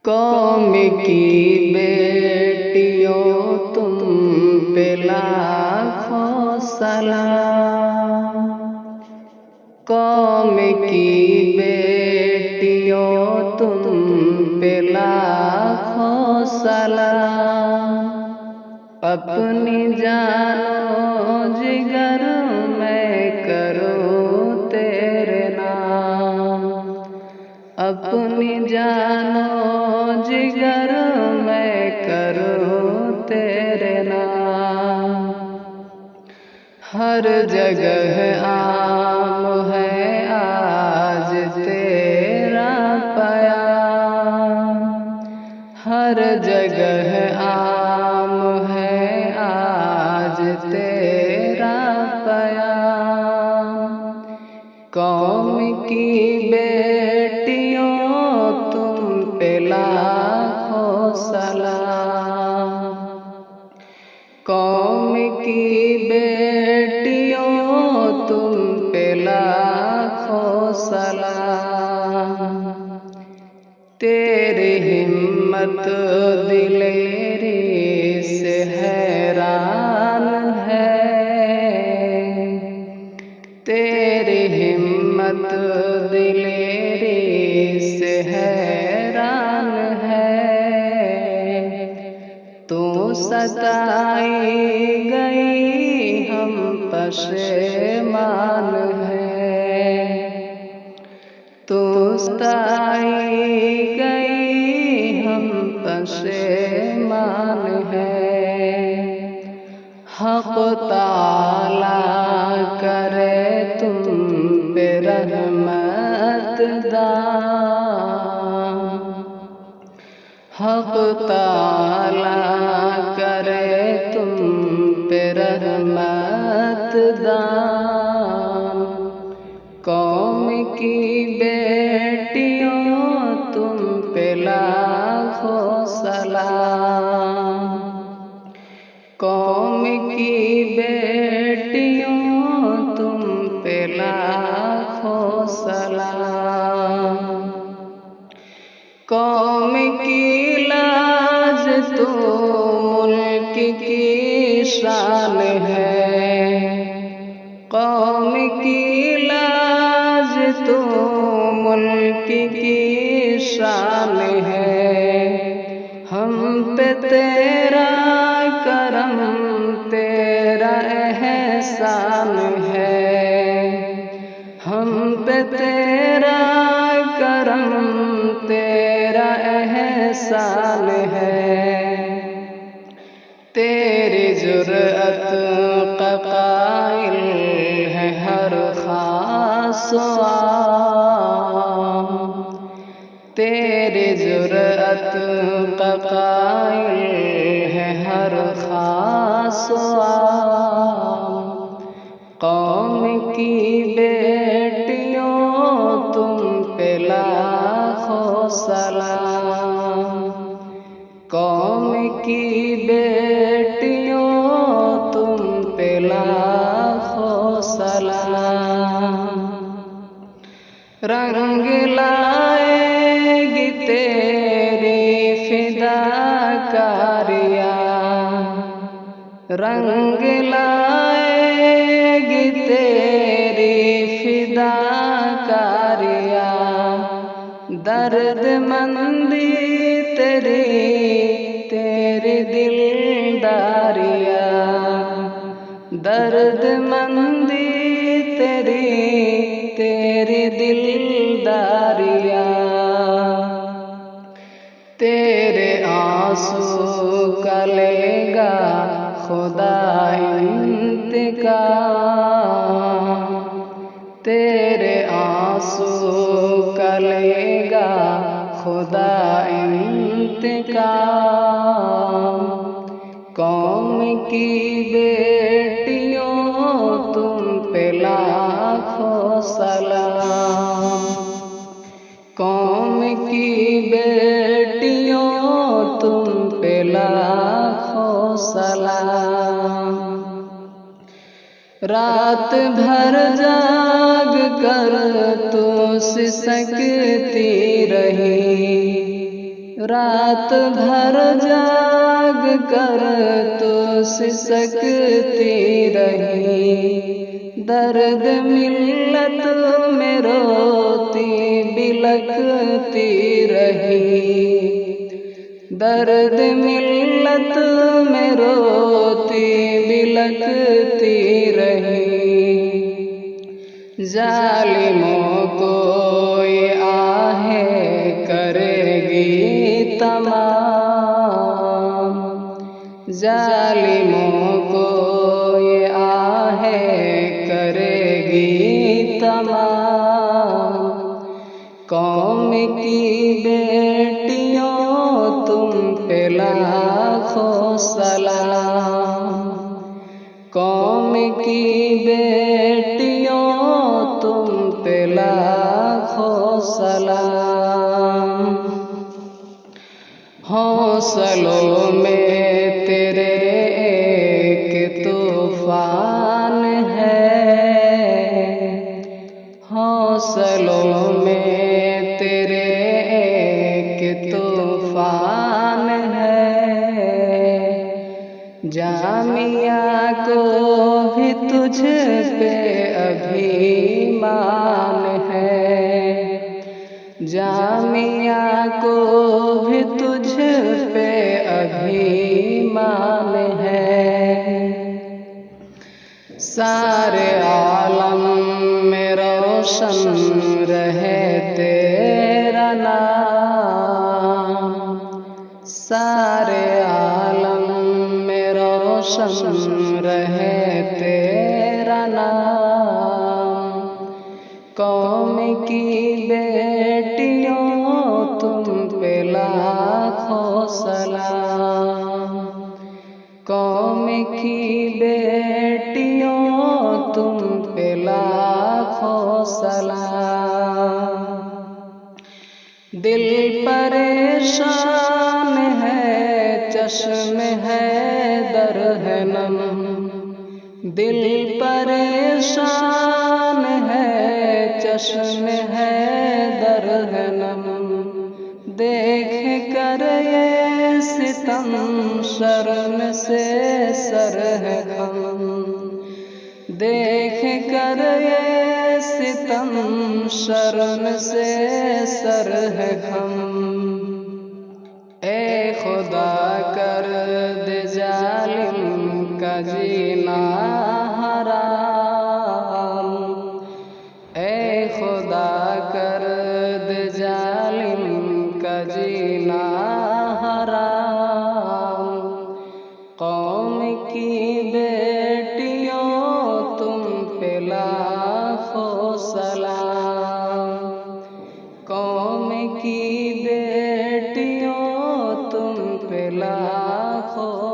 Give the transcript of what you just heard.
कौम की बेटियों तुम पे लाखों सलाम। कौम की बेटियों तुम पे लाखों सलाम। अपनी जानो जिगर मैं करूँ तेरे नाम। अपनी जानो जिगर मैं करूँ तेरे नाम। हर जगह आम है आज तेरा प्याम। हर जगह आम है आज तेरा प्याम। कौम की बेटियों तुम पे लाखों सलाम। कौम की बेटियों तुम पे लाखों सलाम। तेरी हिम्मत दिलेरी से हैरान है। तेरी हिम्मत दिलेरी से हैरान है। तू सताई गई हम पशेमान है। तू सताई गई हम पशेमान है। हक़ ताला करे तुम पे रहमत दाम। हक़ ताला करे तुम पे रहमत दाम। कौम की बेटियों तुम पे लाखों सलाम। कौम की बेटियों तुम पे लाखों सलाम। कौम की लाज तो मुल्क की शान है। कौम की लाज तो मुल्क की शान है। हम पे तेरा करम तेरा एहसान है। हम पे तेरा करम तेरा एहसान है। तेरी जुर्अत का कायल है हर खास आम। तेरी जुर्अत का कायल है हर खास आम। कौम की बेटियों तुम पे लाखों सलाम। कौम की बेटियों तुम पे लाखों सलाम। रंग लाएगी तेरी फिदाकारियाँ। रंग लाएगी तेरी फिदाकारियाँ। दर्दमंदी तेरी दिलदारियाँ। दर्दमंदी तेरी दिलदारियाँ। तेरे आंसू का लेगा खुदा इंतकाम। तेरे आंसू का लेगा खुदा इंतकाम। कौम की बेटियों तुम पे लाखों सलाम। कौम की बेटियों तुम पे लाखों सलाम। रात भर जाग कर तू सिसकती रही। रात भर जाग कर तो सिसकती रही, दर्द मिल्लत में रोती बिलखती रही, दर्द मिल्लत में रोती बिलखती रही। जालिमों को ये आहें करेगी तमाम, जालिमों को ये आहें करेगी तमाम। कौम की बेटियों तुम पे लाखों सलाम, कौम की बेटियों तुम पे लाखों सलाम। हौसलों में तेरे एक तूफान है, हौसलों में तेरे एक तूफान है। जामिया को भी तुझ पे अभिमान है, जामिया को भी तुझ पे अभिमान है। सारे आलम में रोशन रहे तेरा नाम, सारे आलम में रोशन रहे तेरा नाम। कौम की बेटियों तुम पे लाखों सलाम, कौम की बेटियों तुम पे लाखों सलाम। दिल परेशान है चश्म है दर है नम, दिल परेशान है चश्म है दर है नम। देख कर ये सितम शर्म से सर है खम, देख कर ये सितम शर्म से सर है खम। ए खुदा कर दे जालिम का जीना हराम, ए खुदा कर दे जालिम का जीना हराम। कौम की बेटियों तुम पे लाखों सलाम, कौम की बेटियों तुम पे लाखों